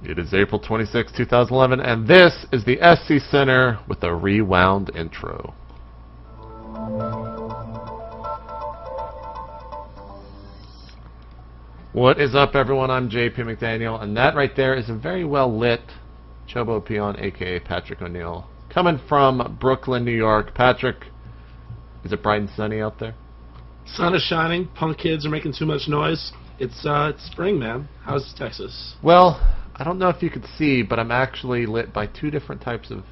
It is April 26, 2011, and this is the SC Center with a rewound intro. What is up, everyone? I'm JP McDaniel, and that right there is a very well lit Chobo Peon, aka Patrick O'Neill, coming from Brooklyn, New York. Patrick, is it bright and sunny out there? Sun is shining. Punk kids are making too much noise. It's spring, man. How's Texas? Well, I don't know if you could see, but I'm actually lit by two different types of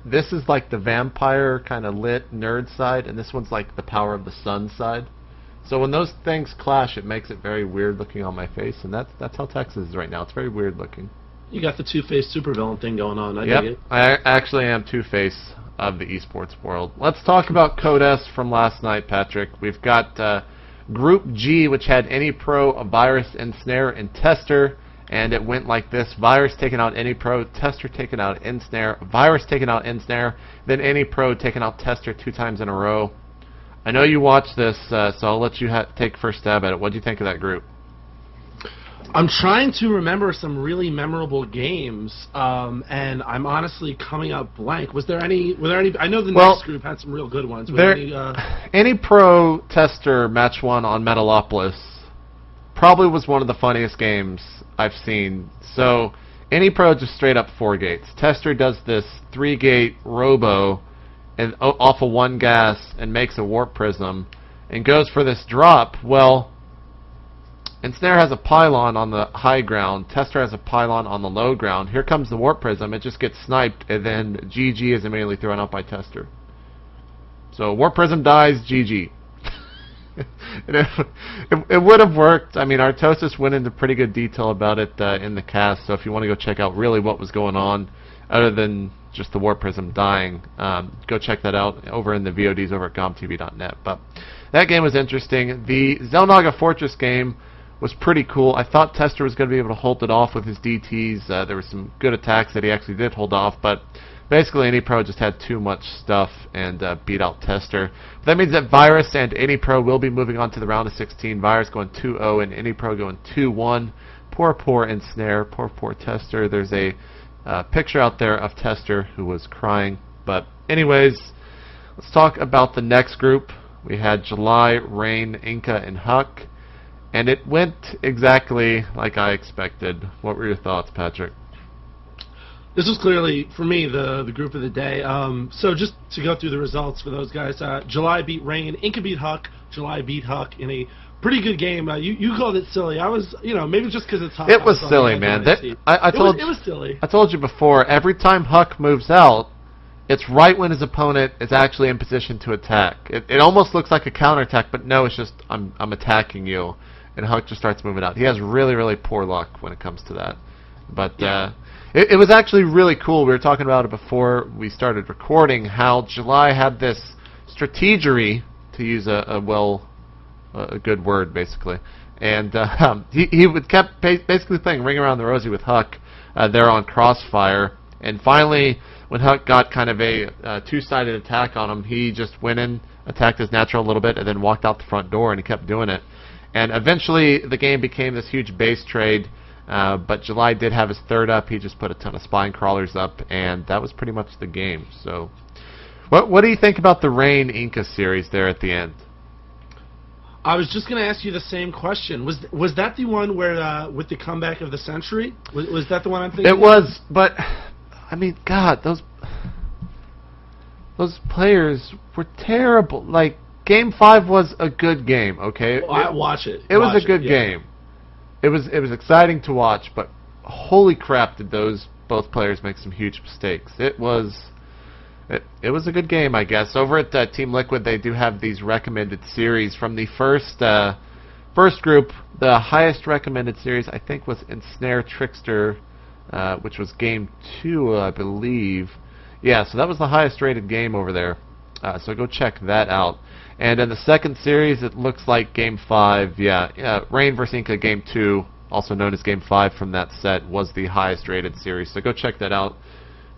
this is like the vampire kind of lit nerd side, and this one's like the power of the sun side. So when those things clash, it makes it very weird looking on my face, and that's how Texas is right now. It's very weird looking. You got the Two-Face supervillain thing going on. I Yep, dig it. I actually am Two-Face of the esports world. Let's talk about Code S from last night, Patrick. We've got Group G, which had Any Pro, a Virus, Ensnare, and Tester, and it went like this: Virus taking out Any Pro, Tester taking out Ensnare, Virus taking out Ensnare, then Any Pro taking out Tester 2 times in a row. I know you watched this, so I'll let you take first stab at it. What do you think of that group? I'm trying to remember some really memorable games, and I'm honestly coming up blank. Were there any? I know the next group had some real good ones. Any Pro Tester match 1 on Metalopolis probably was one of the funniest games I've seen. So Any Pro just straight up 4 gates. Tester does this 3-gate robo and off of 1 gas and makes a warp prism and goes for this drop. Well, Ensnare has a pylon on the high ground, Tester has a pylon on the low ground. Here comes the warp prism, it just gets sniped, and then GG is immediately thrown out by Tester. So warp prism dies, GG. It would have worked. I mean, Artosis went into pretty good detail about it in the cast, so if you want to go check out really what was going on, other than just the warp prism dying, go check that out over in the VODs over at gomtv.net. But that game was interesting. The Xel'Naga Fortress game was pretty cool. I thought Tester was going to be able to hold it off with his DTs. There were some good attacks that he actually did hold off, but basically Any Pro just had too much stuff and beat out Tester. But that means that Virus and Any Pro will be moving on to the round of 16. Virus going 2-0 and Any Pro going 2-1. Poor Ensnare, poor Tester. There's a picture out there of Tester who was crying. But anyways, let's talk about the next group. We had July, Rain, Inca, and Huck. And it went exactly like I expected. What were your thoughts, Patrick? This was clearly, for me, the group of the day. So just to go through the results for those guys, July beat Rain, Inca beat Huck, July beat Huck in a pretty good game. You called it silly. I was, maybe just because it's Huck. It was silly, man. It was silly. I told you before, every time Huck moves out, it's right when his opponent is actually in position to attack. It almost looks like a counterattack, but no, it's just, I'm attacking you. And Huck just starts moving out. He has really, really poor luck when it comes to that. But yeah. It was actually really cool. We were talking about it before we started recording, how July had this strategery, to use a good word, basically. And he kept basically playing Ring Around the Rosie with Huck there on Crossfire. And finally, when Huck got kind of a two-sided attack on him, he just went in, attacked his natural a little bit, and then walked out the front door, and he kept doing it. And eventually, the game became this huge base trade, but July did have his third up. He just put a ton of spine crawlers up, and that was pretty much the game. So, what do you think about the Rain Inca series there at the end? I was just going to ask you the same question. Was that the one where with the comeback of the century? Was that the one I'm thinking? It was, but I mean, God, those players were terrible. Like, Game 5 was a good game, okay? Well, watch it. It was a good game. It was exciting to watch, but holy crap, did those both players make some huge mistakes. It was a good game, I guess. Over at Team Liquid, they do have these recommended series from the first group. The highest recommended series, I think, was Ensnare Trickster, which was Game 2, I believe. Yeah, so that was the highest rated game over there. So go check that out. And in the second series, it looks like Game 5, Rain vs. Inca Game 2, also known as Game 5 from that set, was the highest rated series. So go check that out.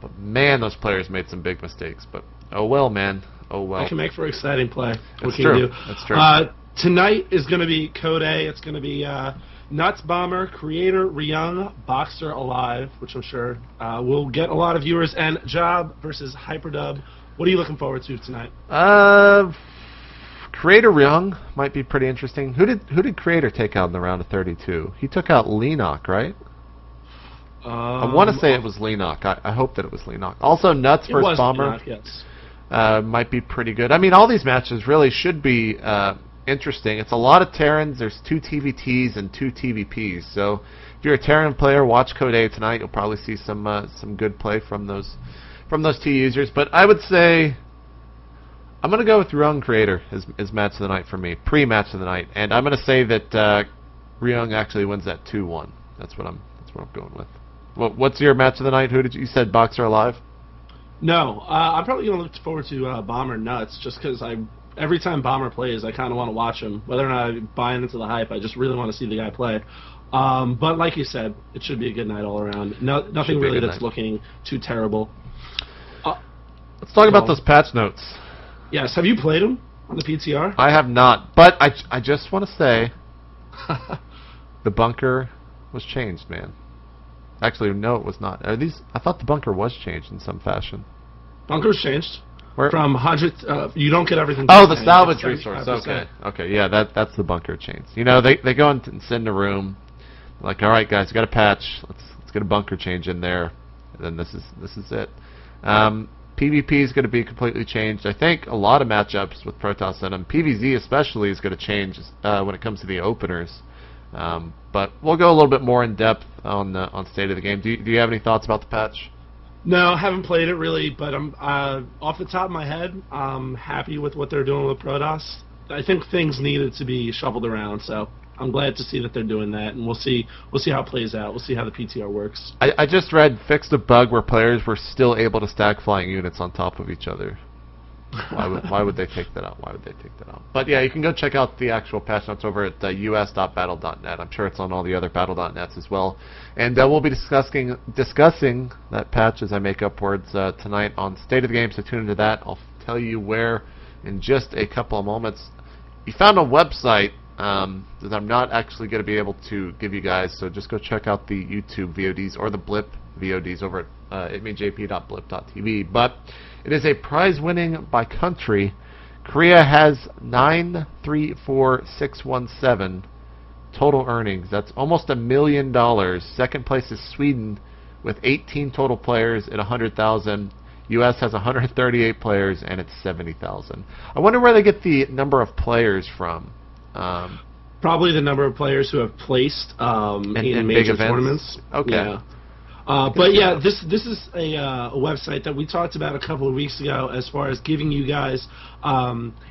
But man, those players made some big mistakes. But oh well, man. Oh well. It can make for exciting play. That's true. That's true. Tonight is going to be Code A. It's going to be Nuts Bomber, Creator Ryung, Boxer Alive, which I'm sure will get a lot of viewers, and Job versus Hyperdub. What are you looking forward to tonight? Creator Ryung might be pretty interesting. Who did Creator take out in the round of 32? He took out Leenock, right? I want to say it was Leenock. I hope that it was Leenock. Also, Nuts versus Bomber. Leenock, yes. Might be pretty good. I mean, all these matches really should be interesting. It's a lot of Terrans. There's 2 TVTs and 2 TVPs. So if you're a Terran player, watch Code A tonight. You'll probably see some good play from those 2 users. But I would say I'm going to go with Ryung Creator as match of the night for me, pre-match of the night, and I'm going to say that Ryung actually wins that 2-1. That's what I'm going with. What's your match of the night? Who did you said Boxer Alive? No, I'm probably going to look forward to Bomber Nuts, just because every time Bomber plays, I kind of want to watch him. Whether or not I'm buying into the hype, I just really want to see the guy play. But like you said, it should be a good night all around. Nothing really that's looking too terrible. Let's talk about those patch notes. Yes, have you played them on the PTR? I have not, but I just want to say the bunker was changed, man. Actually, no, it was not. I thought the bunker was changed in some fashion. Bunker's changed. Where? From 100, you don't get everything. Oh, the salvage resource. Okay, yeah, that's the bunker change. You know, they go and sit in a room, like, all right, guys, we got a patch. Let's get a bunker change in there. And then this is it. PvP is going to be completely changed. I think a lot of matchups with Protoss in them. PvZ especially is going to change when it comes to the openers. But we'll go a little bit more in depth on state of the game. Do you have any thoughts about the patch? No, haven't played it really, but I'm off the top of my head, I'm happy with what they're doing with Protoss. I think things needed to be shuffled around, so I'm glad to see that they're doing that, and we'll see how it plays out. We'll see how the PTR works. I just read fixed a bug where players were still able to stack flying units on top of each other. Why would they take that out? Why would they take that out? But yeah, you can go check out the actual patch notes over at us.battle.net. I'm sure it's on all the other battle.nets as well. And we'll be discussing that patch as I make upwards tonight on State of the Game, so tune into that. I'll tell you where in just a couple of moments. You found a website that I'm not actually going to be able to give you guys, so just go check out the YouTube VODs or the Blip VODs over at itmeJP.blip.tv. But it is a prize winning by country. Korea has 934,617 total earnings. That's almost $1 million. Second place is Sweden with 18 total players at 100,000. U.S. has 138 players and it's 70,000. I wonder where they get the number of players from. Probably the number of players who have placed in major tournaments. Okay. Yeah. But yeah, this is a website that we talked about a couple of weeks ago as far as giving you guys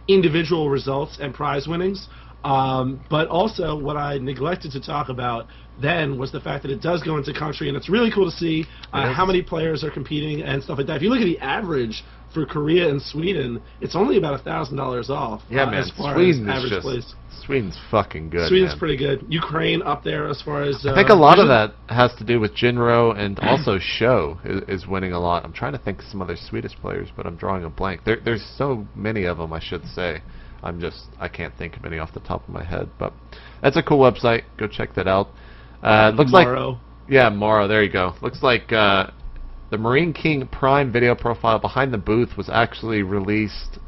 individual results and prize winnings. But also what I neglected to talk about then was the fact that it does go into country, and it's really cool to see how many players are competing and stuff like that. If you look at the average for Korea and Sweden, it's only about $1,000 off. Yeah, man. As far Sweden as is average plays. Sweden's fucking good. Sweden's man. pretty good. Ukraine up there as far as. I think a lot of that has to do with Jinro, and also Show is winning a lot. I'm trying to think of some other Swedish players, but I'm drawing a blank. There's so many of them, I should say. I can't think of any off the top of my head, but that's a cool website. Go check that out. Looks Morrow. Yeah, Morrow. There you go. Looks like the Marine King Prime video profile behind the booth was actually released.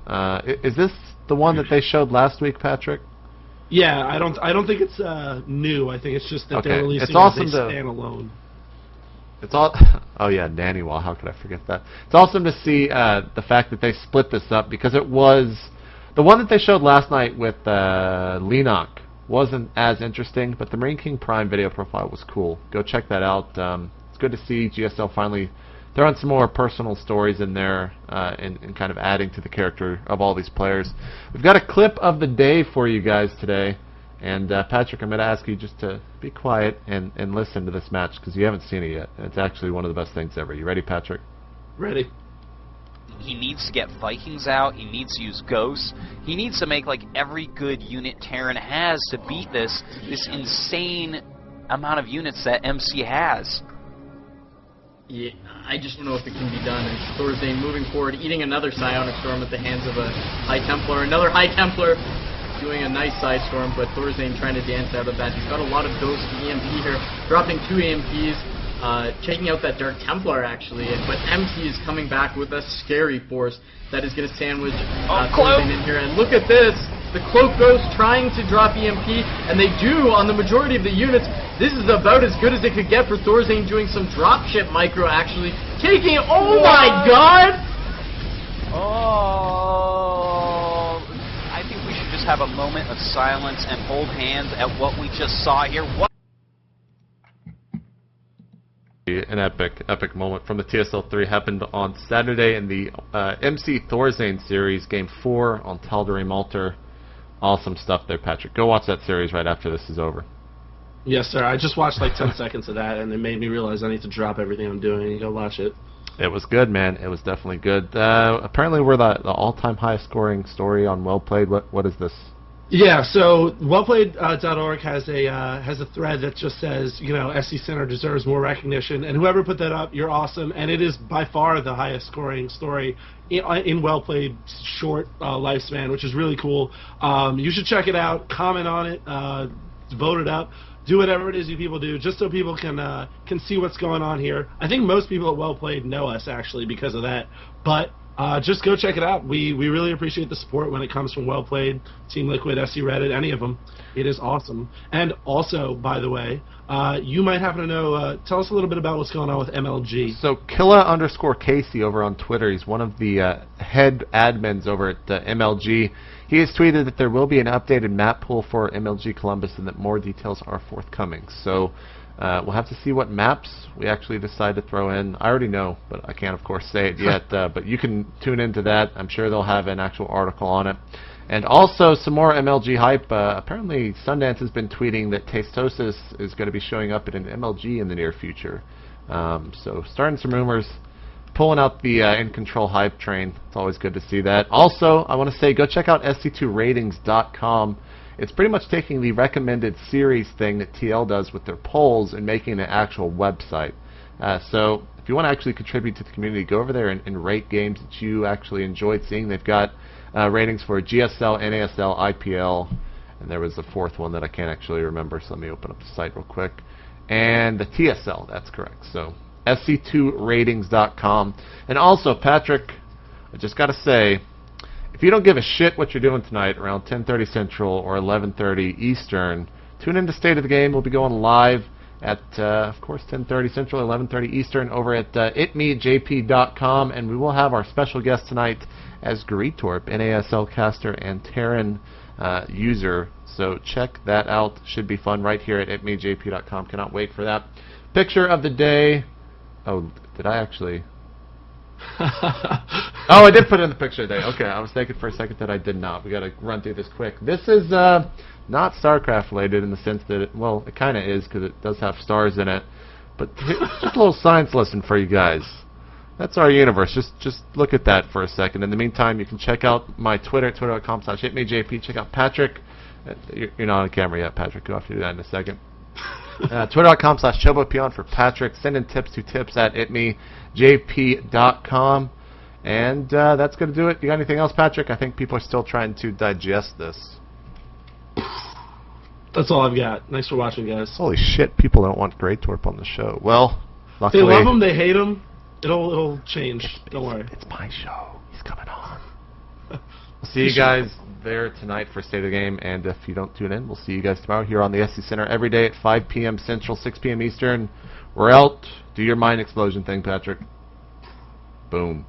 Is this the one that they showed last week, Patrick? Yeah, I don't think it's new. I think it's just that they're releasing it's awesome as a standalone. It's all. Oh yeah, Nanny Wall. How could I forget that? It's awesome to see the fact that they split this up, because it was the one that they showed last night with Leenock wasn't as interesting, but the Marine King Prime video profile was cool. Go check that out. It's good to see GSL finally throwing some more personal stories in there and kind of adding to the character of all these players. We've got a clip of the day for you guys today. And Patrick, I'm going to ask you just to be quiet and listen to this match, because you haven't seen it yet. It's actually one of the best things ever. You ready, Patrick? Ready. He needs to get Vikings out. He needs to use Ghosts. He needs to make like every good unit Terran has to beat this insane amount of units that MC has. Yeah, I just don't know if it can be done. And Thursday moving forward, eating another Psionic Storm at the hands of a High Templar, another High Templar. doing a nice side storm, but Thorzane trying to dance out of that. He's got a lot of Ghost EMP here, dropping 2 EMPs, taking out that Dark Templar actually, but MC is coming back with a scary force that is going to sandwich Thorzane in here. And look at this! The Cloak Ghost trying to drop EMP, and they do on the majority of the units. This is about as good as it could get for Thorzane, doing some dropship micro actually. Taking it, oh my god! Oh, I think we should just have a moment of silence and hold hands at what we just saw here. What? An epic moment from the TSL3 happened on Saturday in the MC Thorzane series, Game 4 on Tal'Darim Altar. Awesome stuff there, Patrick. Go watch that series right after this is over. Yes, sir. I just watched like 10 seconds of that, and it made me realize I need to drop everything I'm doing and go watch it. It was good, man. It was definitely good. Apparently, we're the all-time highest scoring story on Well Played. What is this? Yeah, so wellplayed.org has a thread that just says, you know, SC Center deserves more recognition, and whoever put that up, you're awesome, and it is by far the highest scoring story in Wellplayed's short lifespan, which is really cool. You should check it out, comment on it, vote it up, do whatever it is you people do, just so people can see what's going on here. I think most people at Wellplayed know us actually because of that, but just go check it out. We really appreciate the support when it comes from Wellplayed, Team Liquid, SC Reddit, any of them. It is awesome. And also, by the way, you might happen to know, tell us a little bit about what's going on with MLG. So Killa_Casey over on Twitter, he's one of the head admins over at MLG. He has tweeted that there will be an updated map pool for MLG Columbus and that more details are forthcoming. So we'll have to see what maps we actually decide to throw in. I already know, but I can't, of course, say it yet. But you can tune into that. I'm sure they'll have an actual article on it. And also some more MLG hype. Apparently, Sundance has been tweeting that Tastosis is going to be showing up at an MLG in the near future. So starting some rumors, pulling out the In Control hype train. It's always good to see that. Also, I want to say go check out sc2ratings.com. It's pretty much taking the recommended series thing that TL does with their polls and making an actual website. So if you want to actually contribute to the community, go over there and rate games that you actually enjoyed seeing. They've got ratings for GSL, NASL, IPL, and there was the fourth one that I can't actually remember, so let me open up the site real quick. And the TSL, that's correct. So sc2ratings.com. And also, Patrick, I just got to say, if you don't give a shit what you're doing tonight around 10:30 Central or 11:30 Eastern, tune into State of the Game. We'll be going live at, of course, 10:30 Central, 11:30 Eastern over at itmeJP.com, and we will have our special guest tonight as Greetorp, NASL caster and Terran user. So check that out. Should be fun right here at itmeJP.com. Cannot wait for that. Picture of the day. Oh, did I actually... Oh, I did put in the picture today. Okay, I was thinking for a second that I did not. We got to run through this quick. This is not Starcraft related in the sense that, well, it kind of is because it does have stars in it. But just a little science lesson for you guys. That's our universe. Just look at that for a second. In the meantime, you can check out my Twitter, twitter.com/itmeJP. Check out Patrick. You're not on camera yet, Patrick. You'll have to do that in a second. Twitter.com/ChoboPeon for Patrick. Send in tips to tips@itmeJP.com. And that's going to do it. You got anything else, Patrick? I think people are still trying to digest this. That's all I've got. Thanks for watching, guys. Holy shit, people don't want Greetorp on the show. Well, luckily... They love him, they hate him. It'll change. Don't worry. It's my show. He's coming on. We'll see you guys there tonight for State of the Game, and if you don't tune in, we'll see you guys tomorrow here on the SC Center every day at 5 p.m. Central, 6 p.m. Eastern. We're out. Do your mind explosion thing, Patrick. Boom.